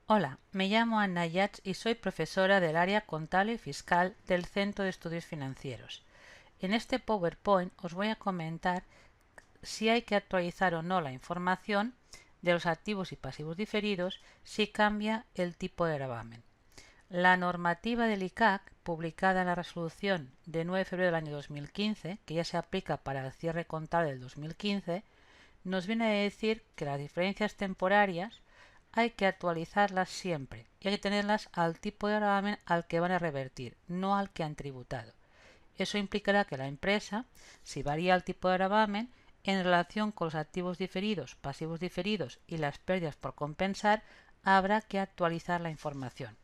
Hola, me llamo Anna Yats y soy profesora del área contable y fiscal del Centro de Estudios Financieros. En este PowerPoint os voy a comentar si hay que actualizar o no la información de los activos y pasivos diferidos si cambia el tipo de gravamen. La normativa del ICAC, publicada en la resolución de 9 de febrero del año 2015, que ya se aplica para el cierre contable del 2015, nos viene a decir que las diferencias temporarias hay que actualizarlas siempre y hay que tenerlas al tipo de gravamen al que van a revertir, no al que han tributado. Eso implicará que la empresa, si varía el tipo de gravamen, en relación con los activos diferidos, pasivos diferidos y las pérdidas por compensar, habrá que actualizar la información.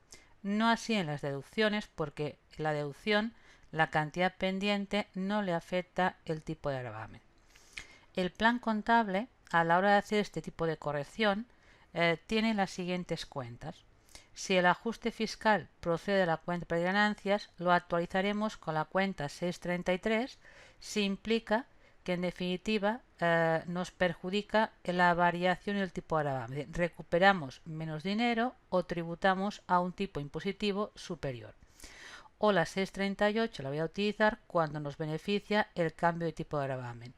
No así en las deducciones, porque en la deducción la cantidad pendiente no le afecta el tipo de gravamen. El plan contable, a la hora de hacer este tipo de corrección, tiene las siguientes cuentas. Si el ajuste fiscal procede de la cuenta de ganancias, lo actualizaremos con la cuenta 633 si implica que en definitiva nos perjudica la variación y el tipo de gravamen. Recuperamos menos dinero o tributamos a un tipo impositivo superior. O la 638 la voy a utilizar cuando nos beneficia el cambio de tipo de gravamen.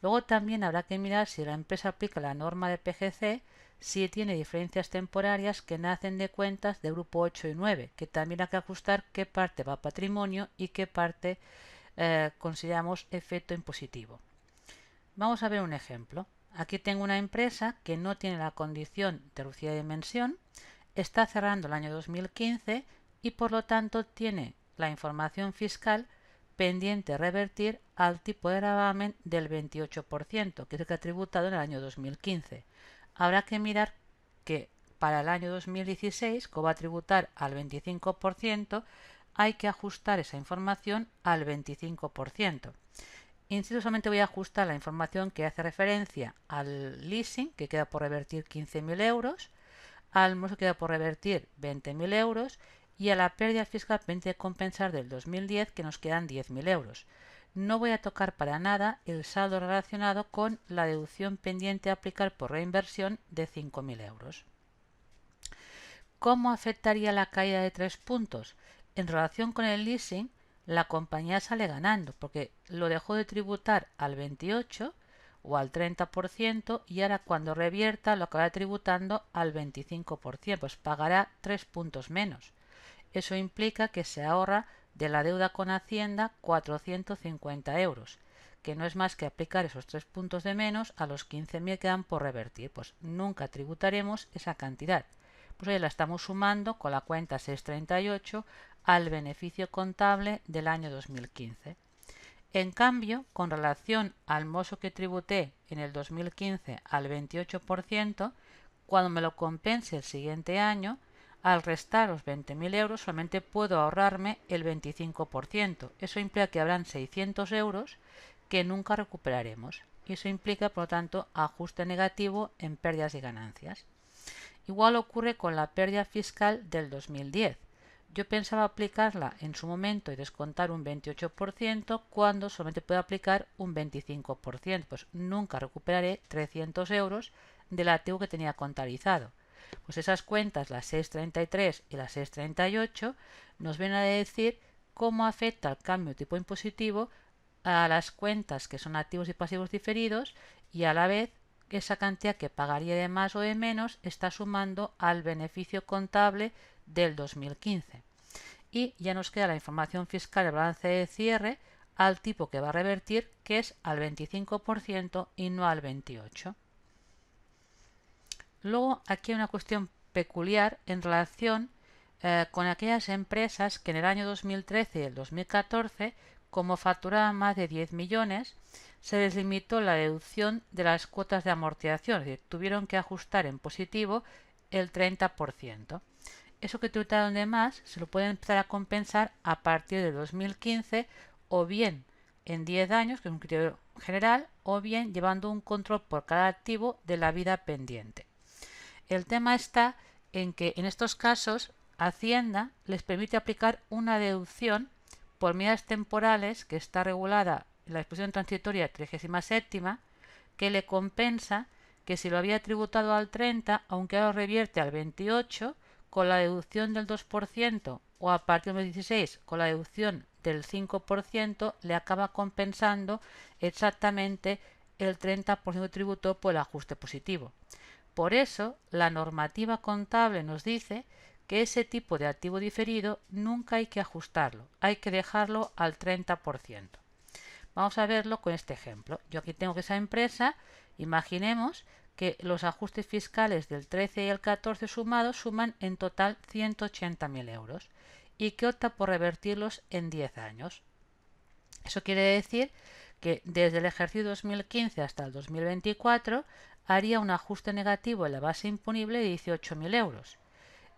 Luego también habrá que mirar si la empresa aplica la norma de PGC, si tiene diferencias temporarias que nacen de cuentas de grupo 8 y 9, que también hay que ajustar qué parte va a patrimonio y qué parte consideramos efecto impositivo. Vamos a ver un ejemplo. Aquí tengo una empresa que no tiene la condición de reducida dimensión, está cerrando el año 2015 y por lo tanto tiene la información fiscal pendiente revertir al tipo de gravamen del 28%, que es el que ha tributado en el año 2015. Habrá que mirar que para el año 2016, como va a tributar al 25%, hay que ajustar esa información al 25%. Insisto, solamente voy a ajustar la información que hace referencia al leasing, que queda por revertir 15.000 euros, al monto que queda por revertir 20.000 euros y a la pérdida fiscal pendiente de compensar del 2010 que nos quedan 10.000 euros. No voy a tocar para nada el saldo relacionado con la deducción pendiente a aplicar por reinversión de 5.000 euros. ¿Cómo afectaría la caída de 3 puntos? En relación con el leasing, la compañía sale ganando porque lo dejó de tributar al 28 o al 30% y ahora cuando revierta lo acabará tributando al 25%, pues pagará 3 puntos menos. Eso implica que se ahorra de la deuda con Hacienda 450 euros, que no es más que aplicar esos 3 puntos de menos a los 15.000 que dan por revertir, pues nunca tributaremos esa cantidad. Pues hoy la estamos sumando con la cuenta 638 al beneficio contable del año 2015. En cambio, con relación al mozo que tributé en el 2015 al 28%, cuando me lo compense el siguiente año, al restar los 20.000 euros solamente puedo ahorrarme el 25%. Eso implica que habrán 600 euros que nunca recuperaremos. Y eso implica, por lo tanto, ajuste negativo en pérdidas y ganancias. Igual ocurre con la pérdida fiscal del 2010. Yo pensaba aplicarla en su momento y descontar un 28% cuando solamente puedo aplicar un 25%. Pues nunca recuperaré 300 euros del activo que tenía contabilizado. Pues esas cuentas, las 633 y las 638, nos vienen a decir cómo afecta el cambio de tipo impositivo a las cuentas que son activos y pasivos diferidos y a la vez esa cantidad que pagaría de más o de menos está sumando al beneficio contable del 2015. Y ya nos queda la información fiscal del balance de cierre al tipo que va a revertir, que es al 25% y no al 28%. Luego aquí hay una cuestión peculiar en relación con aquellas empresas que en el año 2013 y el 2014, como facturaban más de 10 millones, se les limitó la deducción de las cuotas de amortización, es decir, tuvieron que ajustar en positivo el 30%. Eso que tributaron de más se lo pueden empezar a compensar a partir de 2015 o bien en 10 años, que es un criterio general, o bien llevando un control por cada activo de la vida pendiente. El tema está en que en estos casos Hacienda les permite aplicar una deducción por medidas temporales que está regulada en la disposición transitoria 37 que le compensa que si lo había tributado al 30, aunque ahora revierte al 28, con la deducción del 2% o a partir del 2016 con la deducción del 5%, le acaba compensando exactamente el 30% de tributo por el ajuste positivo. Por eso, la normativa contable nos dice que ese tipo de activo diferido nunca hay que ajustarlo, hay que dejarlo al 30%. Vamos a verlo con este ejemplo. Yo aquí tengo que esa empresa, imaginemos que los ajustes fiscales del 13 y el 14 sumados suman en total 180.000 euros y que opta por revertirlos en 10 años. Eso quiere decir que desde el ejercicio 2015 hasta el 2024 haría un ajuste negativo en la base imponible de 18.000 euros.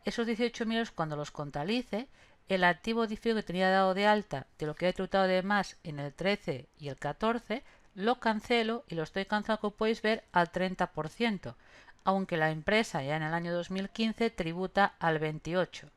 Esos 18.000 euros, cuando los contabilice, el activo diferido que tenía dado de alta de lo que he tributado de más en el 13 y el 14, lo cancelo y lo estoy cancelando, como podéis ver, al 30%, aunque la empresa ya en el año 2015 tributa al 28%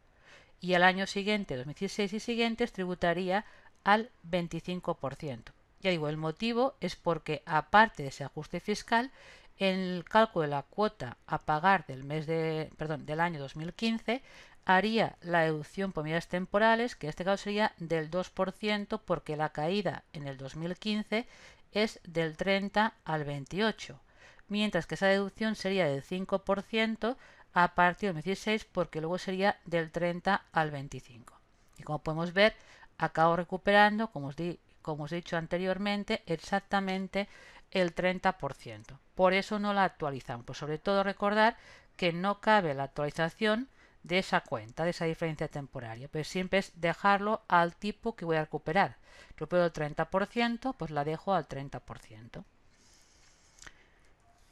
y al año siguiente, 2016 y siguientes, tributaría al 25%. Ya digo, el motivo es porque aparte de ese ajuste fiscal, en el cálculo de la cuota a pagar del año 2015 haría la deducción por medidas temporales, que en este caso sería del 2%, porque la caída en el 2015 es del 30 al 28, mientras que esa deducción sería del 5% a partir del 16, porque luego sería del 30 al 25. Y como podemos ver, acabo recuperando, como os he dicho anteriormente, exactamente el 30%. Por eso no la actualizamos. Pues sobre todo recordar que no cabe la actualización de esa cuenta, de esa diferencia temporaria. Pues siempre es dejarlo al tipo que voy a recuperar. Recupero el 30%, pues la dejo al 30%.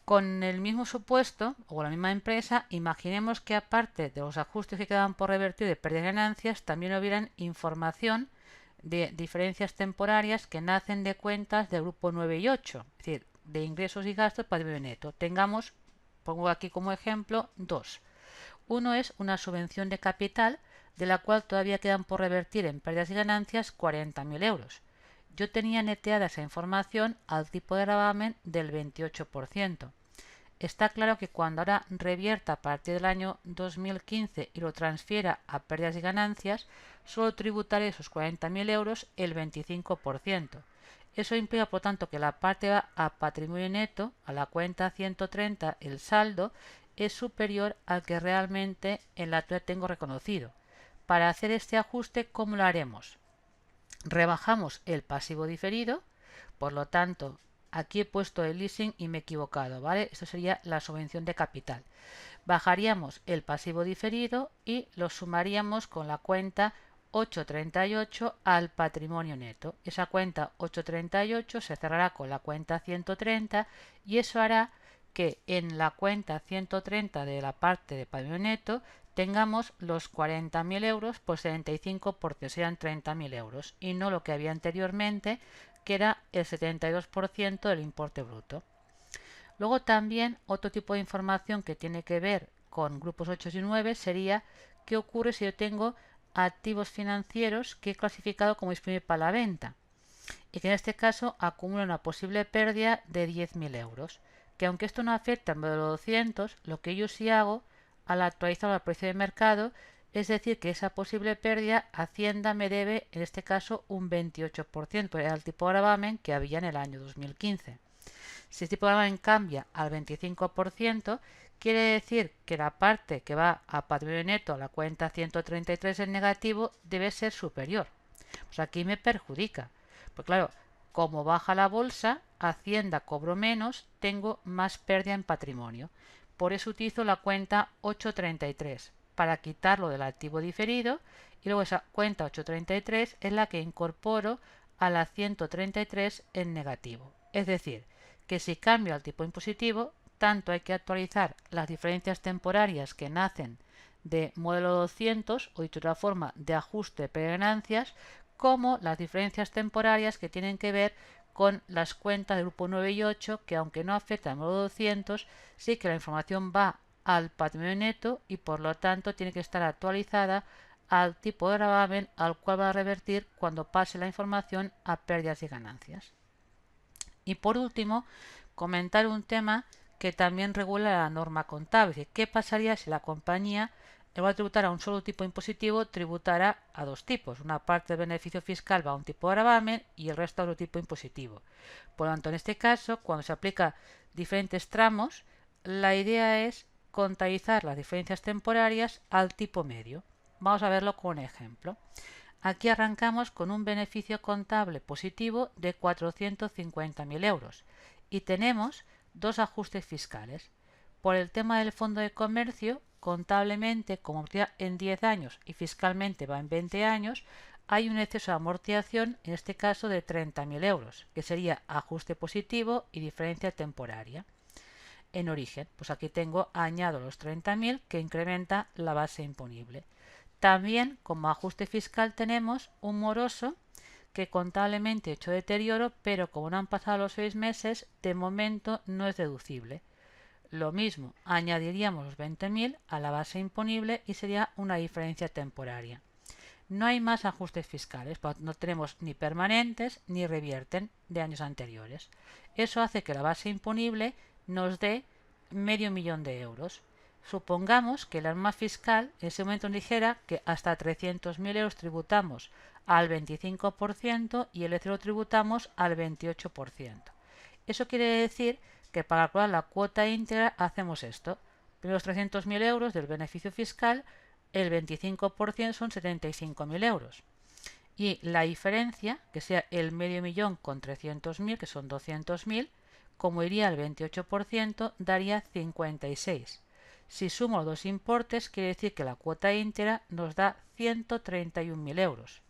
Con el mismo supuesto o la misma empresa, imaginemos que aparte de los ajustes que quedan por revertir de pérdidas de ganancias, también hubieran información de diferencias temporarias que nacen de cuentas del grupo 9 y 8, es decir, de ingresos y gastos patrimonio neto. Tengamos, pongo aquí como ejemplo, dos. Uno es una subvención de capital, de la cual todavía quedan por revertir en pérdidas y ganancias 40.000 euros. Yo tenía neteada esa información al tipo de gravamen del 28%. Está claro que cuando ahora revierta a partir del año 2015 y lo transfiera a pérdidas y ganancias, solo tributaré esos 40.000 euros el 25%. Eso implica, por tanto, que la parte va a patrimonio neto, a la cuenta 130, el saldo, es superior al que realmente en la actualidad tengo reconocido. Para hacer este ajuste, ¿cómo lo haremos? Rebajamos el pasivo diferido, por lo tanto, aquí he puesto el leasing y me he equivocado, ¿vale? Esto sería la subvención de capital. Bajaríamos el pasivo diferido y lo sumaríamos con la cuenta 838 al patrimonio neto. Esa cuenta 838 se cerrará con la cuenta 130 y eso hará que en la cuenta 130 de la parte de patrimonio neto tengamos los 40.000 euros por 75 porque sean 30.000 euros y no lo que había anteriormente, que era el 72% del importe bruto. Luego también otro tipo de información que tiene que ver con grupos 8 y 9 sería qué ocurre si yo tengo activos financieros que he clasificado como disponible para la venta y que en este caso acumulan una posible pérdida de 10.000 euros, que aunque esto no afecta al modelo 200, lo que yo sí hago al actualizar el precio de mercado, es decir, que esa posible pérdida Hacienda me debe en este caso un 28%, era el tipo de gravamen que había en el año 2015. Si el tipo de gravamen cambia al 25%, quiere decir que la parte que va a patrimonio neto a la cuenta 133 en negativo debe ser superior. Pues aquí me perjudica. Pues claro, como baja la bolsa, Hacienda cobro menos, tengo más pérdida en patrimonio. Por eso utilizo la cuenta 833 para quitarlo del activo diferido y luego esa cuenta 833 es la que incorporo a la 133 en negativo. Es decir, que si cambio al tipo impositivo, tanto hay que actualizar las diferencias temporarias que nacen de modelo 200 o dicho de otra forma de ajuste de ganancias, como las diferencias temporarias que tienen que ver con las cuentas del grupo 9 y 8, que aunque no afectan al modelo 200, sí que la información va al patrimonio neto y por lo tanto tiene que estar actualizada al tipo de gravamen al cual va a revertir cuando pase la información a pérdidas y ganancias. Y por último, comentar un tema que también regula la norma contable. ¿Qué pasaría si la compañía en lugar de tributar a un solo tipo impositivo, tributará a dos tipos. Una parte del beneficio fiscal va a un tipo de gravamen y el resto a otro tipo impositivo. Por lo tanto, en este caso, cuando se aplica diferentes tramos, la idea es contabilizar las diferencias temporarias al tipo medio. Vamos a verlo con un ejemplo. Aquí arrancamos con un beneficio contable positivo de 450.000 euros y tenemos dos ajustes fiscales. Por el tema del fondo de comercio, contablemente, como amortiza en 10 años y fiscalmente va en 20 años, hay un exceso de amortización, en este caso de 30.000 euros, que sería ajuste positivo y diferencia temporaria. En origen, pues aquí tengo, añado los 30.000 que incrementa la base imponible. También como ajuste fiscal tenemos un moroso que contablemente ha hecho deterioro, pero como no han pasado los 6 meses, de momento no es deducible. Lo mismo, añadiríamos los 20.000 a la base imponible y sería una diferencia temporaria. No hay más ajustes fiscales, no tenemos ni permanentes ni revierten de años anteriores. Eso hace que la base imponible nos dé medio millón de euros. Supongamos que la norma fiscal en ese momento nos dijera que hasta 300.000 euros tributamos al 25% y el exterior tributamos al 28%. Eso quiere decir que para calcular la cuota íntegra hacemos esto. Primero los 300.000 euros del beneficio fiscal, el 25% son 75.000 euros. Y la diferencia, que sea el medio millón con 300.000, que son 200.000, como iría al 28%, daría 56. Si sumo los dos importes, quiere decir que la cuota íntegra nos da 131.000 euros.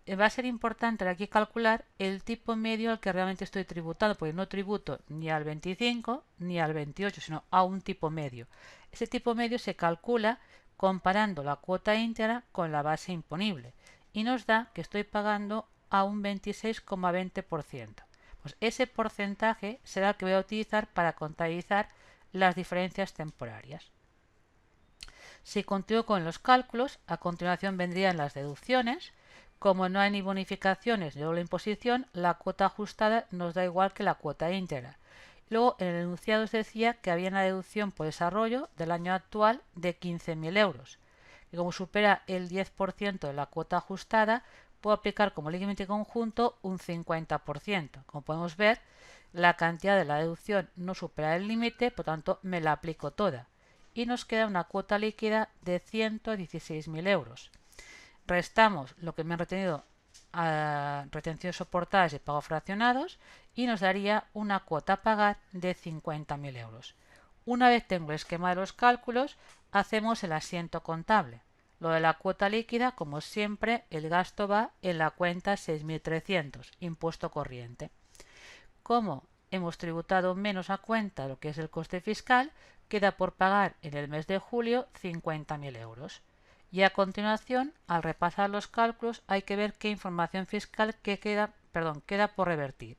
Va a ser importante aquí calcular el tipo medio al que realmente estoy tributando, porque no tributo ni al 25 ni al 28, sino a un tipo medio. Ese tipo medio se calcula comparando la cuota íntegra con la base imponible y nos da que estoy pagando a un 26,20%. Pues ese porcentaje será el que voy a utilizar para contabilizar las diferencias temporarias. Si continúo con los cálculos, a continuación vendrían las deducciones. Como no hay ni bonificaciones ni doble imposición, la cuota ajustada nos da igual que la cuota íntegra. Luego, en el enunciado os decía que había una deducción por desarrollo del año actual de 15.000 euros. Y como supera el 10% de la cuota ajustada, puedo aplicar como límite conjunto un 50%. Como podemos ver, la cantidad de la deducción no supera el límite, por tanto me la aplico toda. Y nos queda una cuota líquida de 116.000 euros. Restamos lo que me han retenido a retenciones soportadas y pagos fraccionados y nos daría una cuota a pagar de 50.000 euros. Una vez tengo el esquema de los cálculos, hacemos el asiento contable. Lo de la cuota líquida, como siempre, el gasto va en la cuenta 6.300, impuesto corriente. Como hemos tributado menos a cuenta lo que es el coste fiscal, queda por pagar en el mes de julio 50.000 euros. Y a continuación, al repasar los cálculos, hay que ver qué información fiscal queda por revertir.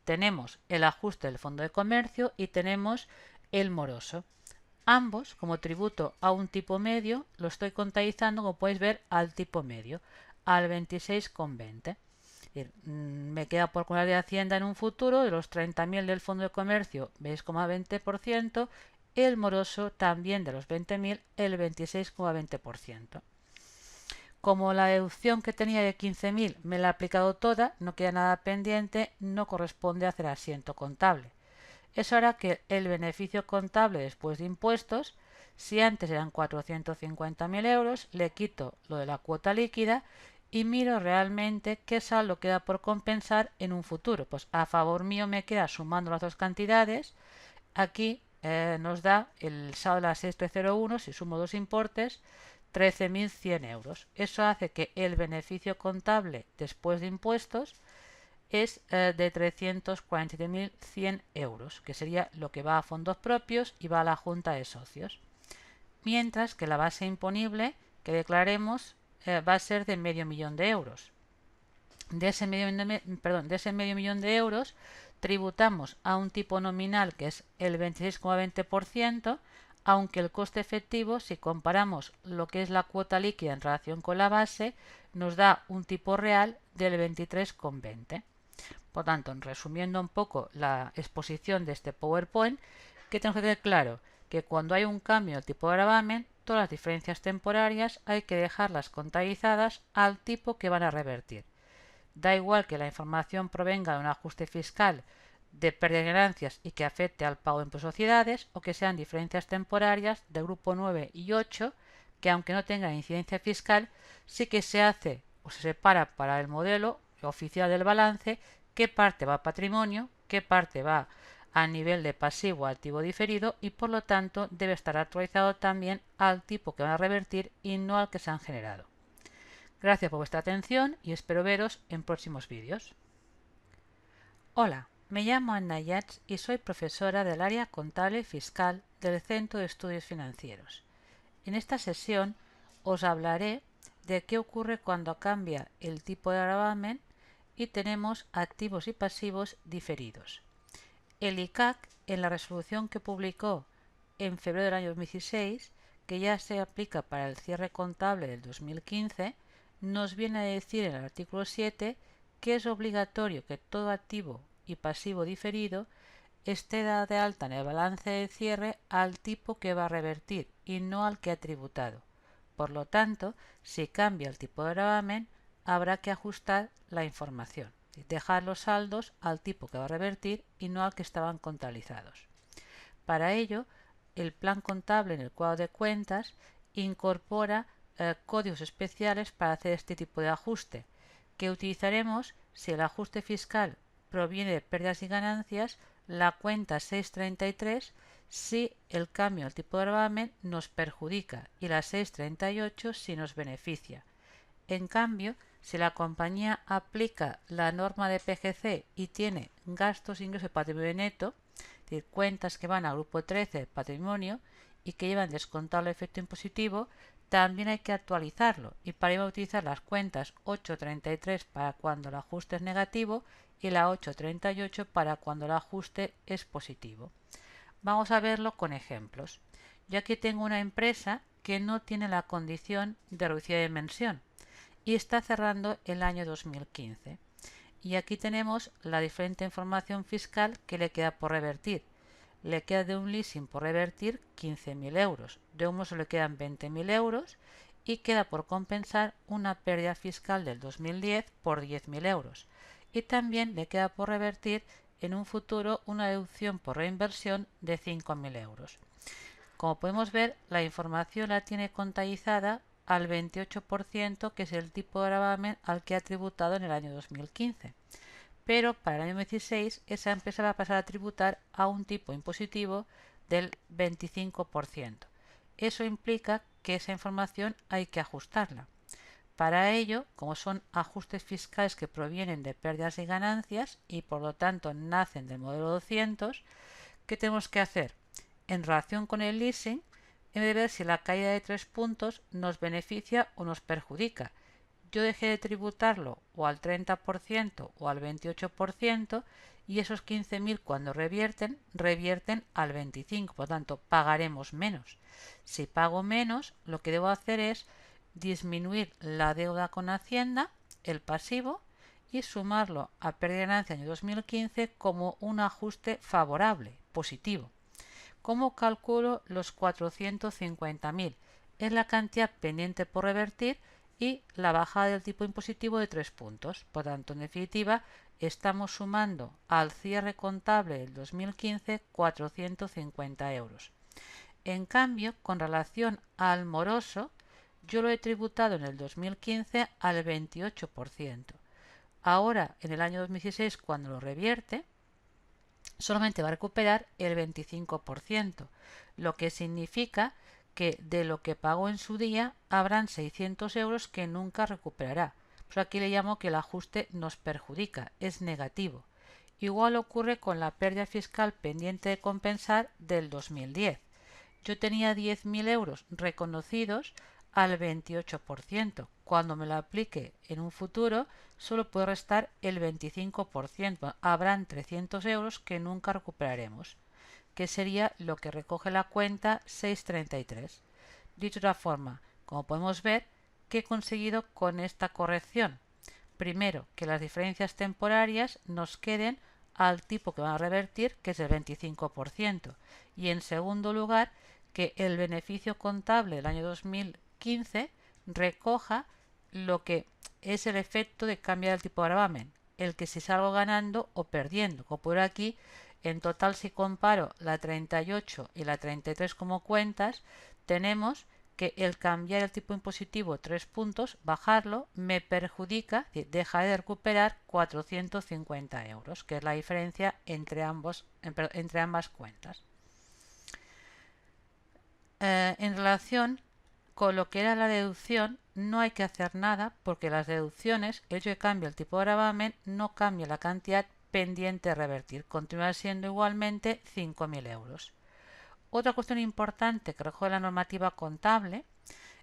Tenemos el ajuste del fondo de comercio y tenemos el moroso. Ambos, como tributo a un tipo medio, lo estoy contabilizando, como podéis ver, al tipo medio, al 26,20. Me queda por cobrar de Hacienda en un futuro de los 30.000 del fondo de comercio 20,20%, el moroso también de los 20.000 el 26,20%. Como la deducción que tenía de 15.000 me la he aplicado toda, no queda nada pendiente, no corresponde hacer asiento contable. Eso hará que el beneficio contable después de impuestos, si antes eran 450.000 euros, le quito lo de la cuota líquida y miro realmente qué saldo queda por compensar en un futuro. Pues a favor mío me queda, sumando las dos cantidades, aquí nos da el saldo de la 6301, si sumo dos importes, 13.100 euros. Eso hace que el beneficio contable después de impuestos es de 347.100 euros, que sería lo que va a fondos propios y va a la junta de socios. Mientras que la base imponible que declaremos va a ser de medio millón de euros. De ese medio millón de euros tributamos a un tipo nominal que es el 26,20%, aunque el coste efectivo, si comparamos lo que es la cuota líquida en relación con la base, nos da un tipo real del 23,20%. Por tanto, resumiendo un poco la exposición de este PowerPoint, que tenemos que tener claro que cuando hay un cambio en el tipo de gravamen, tanto, las diferencias temporarias hay que dejarlas contabilizadas al tipo que van a revertir. Da igual que la información provenga de un ajuste fiscal de pérdidas y ganancias y que afecte al pago en sociedades, o que sean diferencias temporarias de grupo 9 y 8, que aunque no tengan incidencia fiscal, sí que se hace o se separa para el modelo oficial del balance qué parte va a patrimonio, qué parte va a nivel de pasivo a activo diferido, y por lo tanto debe estar actualizado también al tipo que van a revertir y no al que se han generado. Gracias por vuestra atención y espero veros en próximos vídeos. Hola, me llamo Anna Yats y soy profesora del área contable y fiscal del Centro de Estudios Financieros. En esta sesión os hablaré de qué ocurre cuando cambia el tipo de gravamen y tenemos activos y pasivos diferidos. El ICAC, en la resolución que publicó en febrero del año 2016, que ya se aplica para el cierre contable del 2015, nos viene a decir en el artículo 7 que es obligatorio que todo activo y pasivo diferido esté dado de alta en el balance de cierre al tipo que va a revertir y no al que ha tributado. Por lo tanto, si cambia el tipo de gravamen, habrá que ajustar la información, dejar los saldos al tipo que va a revertir y no al que estaban contabilizados. Para ello, el plan contable en el cuadro de cuentas incorpora códigos especiales para hacer este tipo de ajuste, que utilizaremos si el ajuste fiscal proviene de pérdidas y ganancias, la cuenta 633 si el cambio del tipo de gravamen nos perjudica y la 638 si nos beneficia. En cambio, si la compañía aplica la norma de PGC y tiene gastos, ingresos y patrimonio neto, es decir, cuentas que van al grupo 13 patrimonio y que llevan descontado el efecto impositivo, también hay que actualizarlo, y para ello utilizar las cuentas 833 para cuando el ajuste es negativo y la 838 para cuando el ajuste es positivo. Vamos a verlo con ejemplos. Yo aquí tengo una empresa que no tiene la condición de reducida dimensión y está cerrando el año 2015. Y aquí tenemos la diferente información fiscal que le queda por revertir. Le queda de un leasing por revertir 15.000 euros, de un uso le quedan 20.000 euros y queda por compensar una pérdida fiscal del 2010 por 10.000 euros. Y también le queda por revertir en un futuro una deducción por reinversión de 5.000 euros. Como podemos ver, la información la tiene contabilizada al 28%, que es el tipo de gravamen al que ha tributado en el año 2015. Pero para el año 2016 esa empresa va a pasar a tributar a un tipo impositivo del 25%. Eso implica que esa información hay que ajustarla. Para ello, como son ajustes fiscales que provienen de pérdidas y ganancias y por lo tanto nacen del modelo 200, ¿qué tenemos que hacer? En relación con el leasing, en vez de ver si la caída de 3 puntos nos beneficia o nos perjudica, yo dejé de tributarlo o al 30% o al 28%, y esos 15.000 cuando revierten al 25%, por lo tanto pagaremos menos. Si pago menos, lo que debo hacer es disminuir la deuda con Hacienda, el pasivo, y sumarlo a pérdida de ganancia año 2015 como un ajuste favorable, positivo. ¿Cómo calculo los 450.000? Es la cantidad pendiente por revertir y la bajada del tipo impositivo de 3 puntos. Por tanto, en definitiva, estamos sumando al cierre contable del 2015 450 euros. En cambio, con relación al moroso, yo lo he tributado en el 2015 al 28%. Ahora, en el año 2016, cuando lo revierte, solamente va a recuperar el 25%, lo que significa que de lo que pagó en su día habrán 600 euros que nunca recuperará. Pues aquí le llamo que el ajuste nos perjudica, es negativo. Igual ocurre con la pérdida fiscal pendiente de compensar del 2010. Yo tenía 10.000 euros reconocidos al 28%. Cuando me lo aplique en un futuro, solo puedo restar el 25%. Habrán 300 euros que nunca recuperaremos, que sería lo que recoge la cuenta 633. Dicho de otra forma, como podemos ver, ¿qué he conseguido con esta corrección? Primero, que las diferencias temporarias nos queden al tipo que van a revertir, que es el 25%. Y en segundo lugar, que el beneficio contable del año 2015 recoja lo que es el efecto de cambiar el tipo de gravamen, el que si salgo ganando o perdiendo. Como por aquí, en total, si comparo la 38 y la 33 como cuentas, tenemos que el cambiar el tipo impositivo 3 puntos, bajarlo, me perjudica, deja de recuperar 450 euros, que es la diferencia entre ambas cuentas. En relación con lo que era la deducción, no hay que hacer nada porque las deducciones, el hecho de que cambie el tipo de gravamen, no cambia la cantidad pendiente a revertir. Continúa siendo igualmente 5.000 euros. Otra cuestión importante que recoge la normativa contable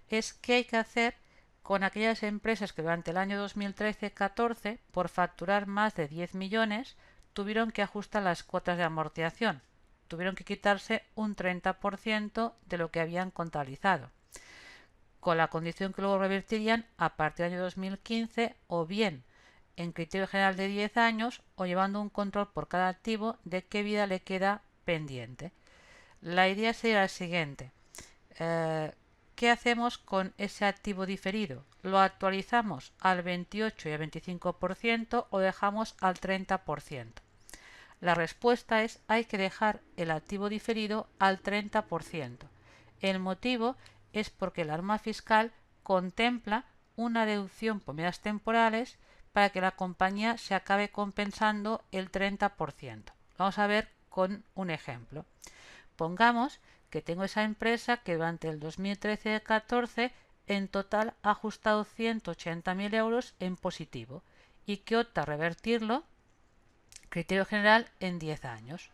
es qué hay que hacer con aquellas empresas que durante el año 2013-14, por facturar más de 10 millones, tuvieron que ajustar las cuotas de amortización. Tuvieron que quitarse un 30% de lo que habían contabilizado, con la condición que luego revertirían a partir del año 2015 o bien en criterio general de 10 años o llevando un control por cada activo de qué vida le queda pendiente. La idea sería la siguiente. ¿Qué hacemos con ese activo diferido? ¿Lo actualizamos al 28 y al 25% o dejamos al 30%? La respuesta es hay que dejar el activo diferido al 30%. El motivo es porque la norma fiscal contempla una deducción por medidas temporales para que la compañía se acabe compensando el 30%. Vamos a ver con un ejemplo. Pongamos que tengo esa empresa que durante el 2013-14 en total ha ajustado 180.000 euros en positivo y que opta a revertirlo, criterio general, en 10 años.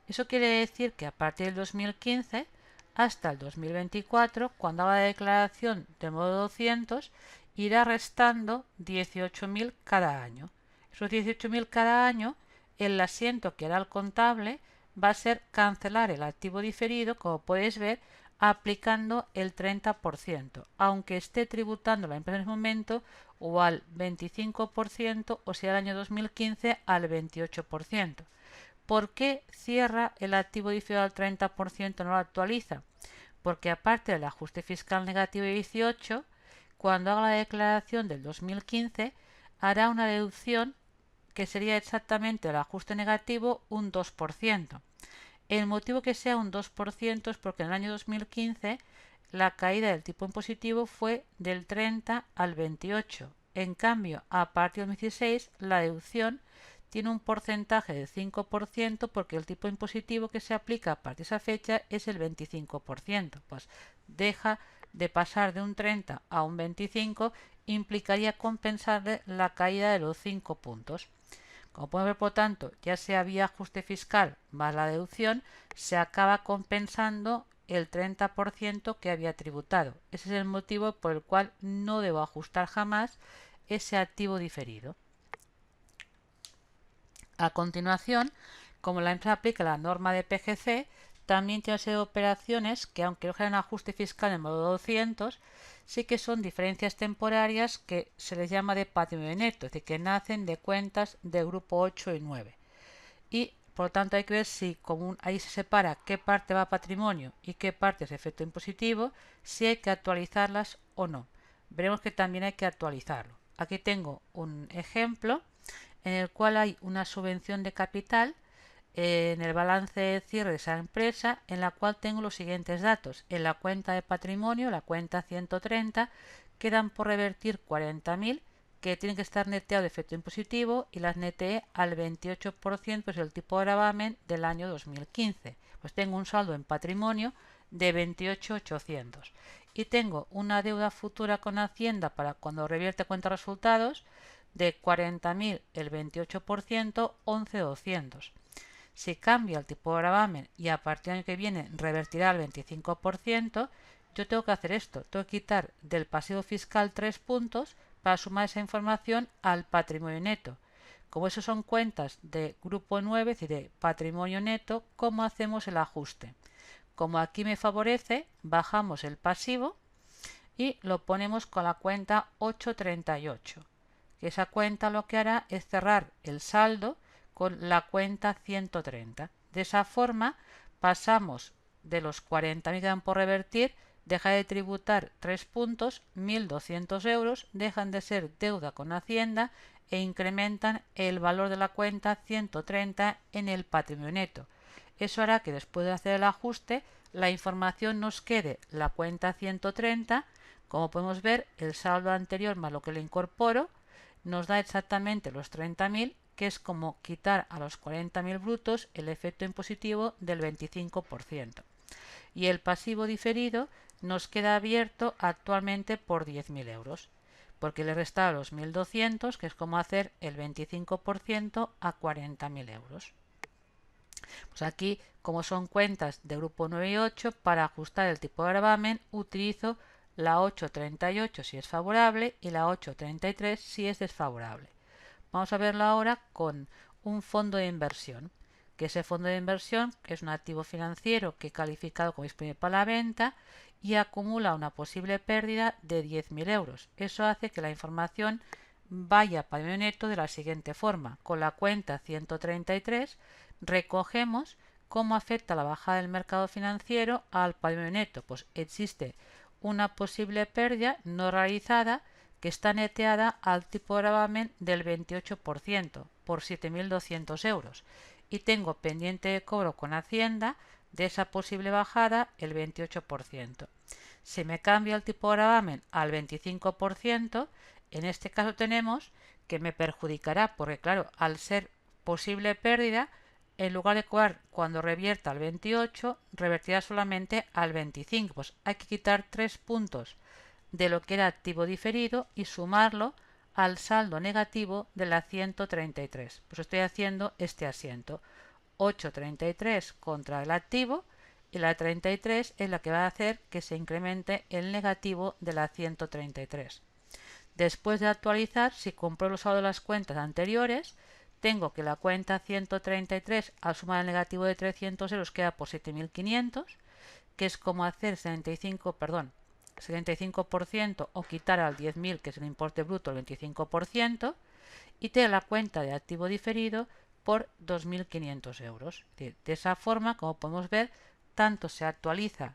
Eso quiere decir que a partir del 2015 hasta el 2024, cuando haga la declaración de modo 200, irá restando 18.000 cada año. Esos 18.000 cada año, el asiento que hará el contable va a ser cancelar el activo diferido, como podéis ver, aplicando el 30%, aunque esté tributando la empresa en ese momento o al 25% o sea el año 2015 al 28%. ¿Por qué cierra el activo diferido al 30% no lo actualiza? Porque aparte del ajuste fiscal negativo de 18, cuando haga la declaración del 2015 hará una deducción que sería exactamente el ajuste negativo un 2%. El motivo que sea un 2% es porque en el año 2015 la caída del tipo impositivo fue del 30 al 28. En cambio, a partir del 2016 la deducción tiene un porcentaje del 5% porque el tipo impositivo que se aplica a partir de esa fecha es el 25%. Pues deja de pasar de un 30 a un 25, implicaría compensarle la caída de los 5 puntos. Como podemos ver, por tanto, ya sea vía ajuste fiscal más la deducción, se acaba compensando el 30% que había tributado. Ese es el motivo por el cual no debo ajustar jamás ese activo diferido. A continuación, como la empresa aplica la norma de PGC, también tiene una serie de operaciones que, aunque no generan ajuste fiscal en modo 200, sí que son diferencias temporarias que se les llama de patrimonio neto, es decir, que nacen de cuentas de grupo 8 y 9. Y por lo tanto hay que ver si ahí se separa qué parte va a patrimonio y qué parte es efecto impositivo, si hay que actualizarlas o no. Veremos que también hay que actualizarlo. Aquí tengo un ejemplo en el cual hay una subvención de capital en el balance de cierre de esa empresa, en la cual tengo los siguientes datos. En la cuenta de patrimonio, la cuenta 130, quedan por revertir 40.000 que tienen que estar neteados de efecto impositivo y las neteé al 28%, es el tipo de gravamen del año 2015. Pues tengo un saldo en patrimonio de 28.800 y tengo una deuda futura con Hacienda para cuando revierte cuenta de resultados de 40.000, el 28%, 11.200. Si cambia el tipo de gravamen y a partir del año que viene revertirá al 25%, yo tengo que hacer esto. Tengo que quitar del pasivo fiscal 3 puntos para sumar esa información al patrimonio neto. Como eso son cuentas de grupo 9, es decir, de patrimonio neto, ¿cómo hacemos el ajuste? Como aquí me favorece, bajamos el pasivo y lo ponemos con la cuenta 838. Que esa cuenta lo que hará es cerrar el saldo con la cuenta 130. De esa forma pasamos de los 40.000 que dan por revertir, deja de tributar 3 puntos, 1.200 euros, dejan de ser deuda con Hacienda e incrementan el valor de la cuenta 130 en el patrimonio neto. Eso hará que después de hacer el ajuste, la información nos quede la cuenta 130. Como podemos ver, el saldo anterior más lo que le incorporo nos da exactamente los 30.000, que es como quitar a los 40.000 brutos el efecto impositivo del 25%. Y el pasivo diferido nos queda abierto actualmente por 10.000 euros, porque le resta los 1.200, que es como hacer el 25% a 40.000 euros. Pues aquí, como son cuentas de grupo 9 y 8, para ajustar el tipo de gravamen utilizo la 838 si es favorable y la 833 si es desfavorable. Vamos a verlo ahora con un fondo de inversión, que ese fondo de inversión es un activo financiero que he calificado como disponible para la venta y acumula una posible pérdida de 10.000 euros. Eso hace que la información vaya para el neto de la siguiente forma. Con la cuenta 133 recogemos cómo afecta la bajada del mercado financiero al patrimonio neto. Pues existe una posible pérdida no realizada que está neteada al tipo de gravamen del 28% por 7.200 euros y tengo pendiente de cobro con Hacienda de esa posible bajada el 28%. Si me cambia el tipo de gravamen al 25%, en este caso tenemos que me perjudicará porque claro, al ser posible pérdida, en lugar de cobrar cuando revierta al 28, revertirá solamente al 25. Pues hay que quitar 3 puntos de lo que era activo diferido y sumarlo al saldo negativo de la 133. Pues estoy haciendo este asiento. 833 contra el activo y la 33 es la que va a hacer que se incremente el negativo de la 133. Después de actualizar, si compro los saldos de las cuentas anteriores, tengo que la cuenta 133 al sumar el negativo de 300 euros queda por 7.500, que es como hacer 75% o quitar al 10.000, que es el importe bruto, el 25%, y tener la cuenta de activo diferido por 2.500 euros. De esa forma, como podemos ver, tanto se actualiza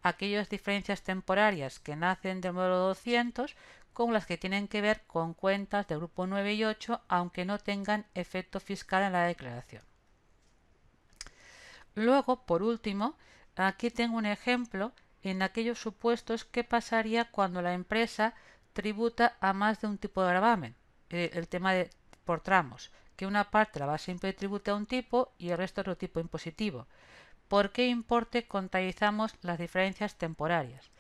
aquellas diferencias temporarias que nacen del modelo 200 como las que tienen que ver con cuentas de grupo 9 y 8, aunque no tengan efecto fiscal en la declaración. Luego, por último, aquí tengo un ejemplo en aquellos supuestos que pasaría cuando la empresa tributa a más de un tipo de gravamen. El tema de por tramos, que una parte la base impositiva tributa a un tipo y el resto a otro tipo impositivo. ¿Por qué importe contabilizamos las diferencias temporarias?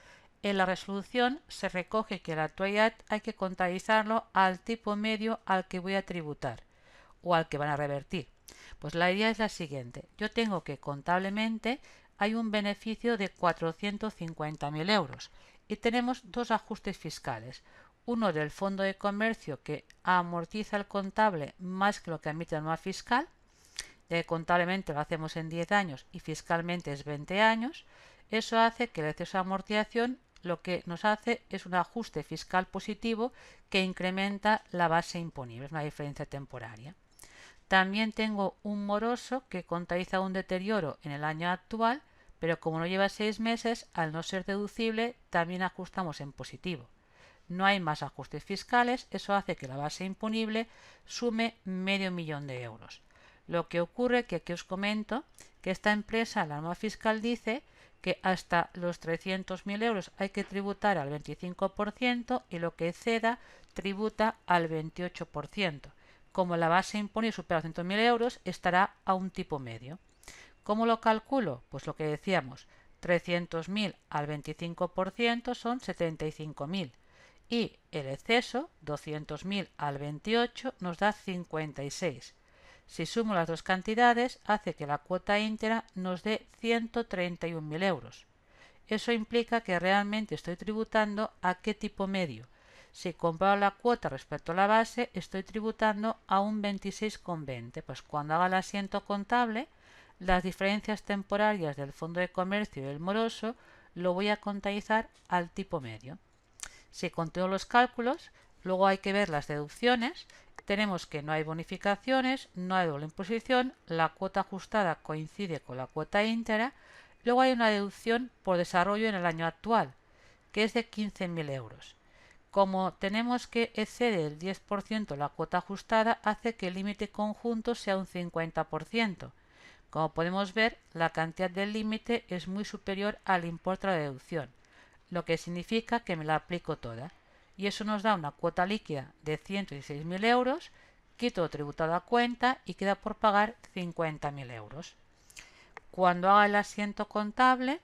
En la resolución se recoge que en la actualidad hay que contabilizarlo al tipo medio al que voy a tributar o al que van a revertir. Pues la idea es la siguiente. Yo tengo que contablemente hay un beneficio de 450.000 euros y tenemos dos ajustes fiscales. Uno del fondo de comercio que amortiza el contable más que lo que admite el anual fiscal. Contablemente lo hacemos en 10 años y fiscalmente es 20 años. Eso hace que el exceso de amortización lo que nos hace es un ajuste fiscal positivo que incrementa la base imponible, es una diferencia temporaria. También tengo un moroso que contabiliza un deterioro en el año actual, pero como no lleva 6 meses, al no ser deducible, también ajustamos en positivo. No hay más ajustes fiscales, eso hace que la base imponible sume medio millón de euros. Lo que ocurre que aquí os comento que esta empresa, la norma fiscal dice que hasta los 300.000 euros hay que tributar al 25% y lo que exceda tributa al 28%. Como la base imponible supera los 100.000 euros, estará a un tipo medio. ¿Cómo lo calculo? Pues lo que decíamos, 300.000 al 25% son 75.000 y el exceso, 200.000 al 28, nos da 56. Si sumo las dos cantidades, hace que la cuota íntegra nos dé 131.000 euros. Eso implica que realmente estoy tributando a qué tipo medio. Si comparo la cuota respecto a la base, estoy tributando a un 26,20. Pues cuando haga el asiento contable, las diferencias temporarias del fondo de comercio y el moroso lo voy a contabilizar al tipo medio. Si continúo los cálculos, luego hay que ver las deducciones. Tenemos que no hay bonificaciones, no hay doble imposición, la cuota ajustada coincide con la cuota íntegra, Luego hay una deducción por desarrollo en el año actual, que es de 15.000 euros. Como tenemos que excede el 10% la cuota ajustada, hace que el límite conjunto sea un 50%. Como podemos ver, la cantidad del límite es muy superior al importe de la deducción, lo que significa que me la aplico toda. Y eso nos da una cuota líquida de 116.000 euros, quito lo tributado a cuenta y queda por pagar 50.000 euros. Cuando haga el asiento contable,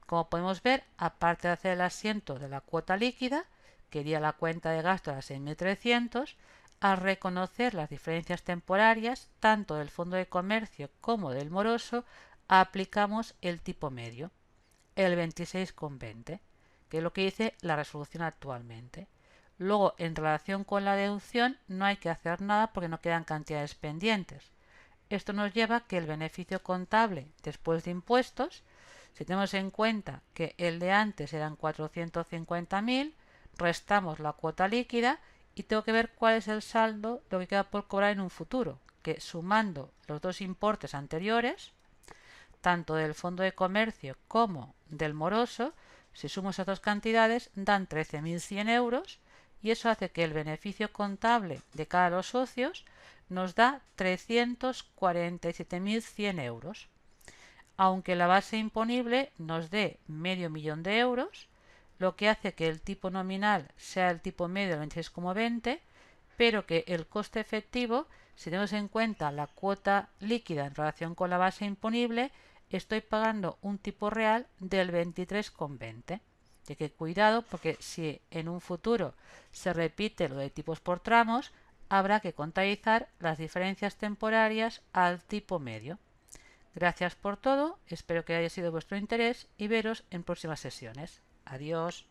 como podemos ver, aparte de hacer el asiento de la cuota líquida, que iría la cuenta de gasto de 6.300, al reconocer las diferencias temporarias, tanto del fondo de comercio como del moroso, aplicamos el tipo medio, el 26,20, que es lo que dice la resolución actualmente. Luego, en relación con la deducción, no hay que hacer nada porque no quedan cantidades pendientes. Esto nos lleva a que el beneficio contable después de impuestos, si tenemos en cuenta que el de antes eran 450.000, restamos la cuota líquida y tengo que ver cuál es el saldo, lo que queda por cobrar en un futuro, que sumando los dos importes anteriores, tanto del fondo de comercio como del moroso, si sumo esas dos cantidades dan 13.100 euros y eso hace que el beneficio contable de cada de los socios nos da 347.100 euros. Aunque la base imponible nos dé medio millón de euros, lo que hace que el tipo nominal sea el tipo medio del 26,20, pero que el coste efectivo, si tenemos en cuenta la cuota líquida en relación con la base imponible, estoy pagando un tipo real del 23,20. Así que cuidado, porque si en un futuro se repite lo de tipos por tramos, habrá que contabilizar las diferencias temporarias al tipo medio. Gracias por todo, espero que haya sido de vuestro interés y veros en próximas sesiones. Adiós.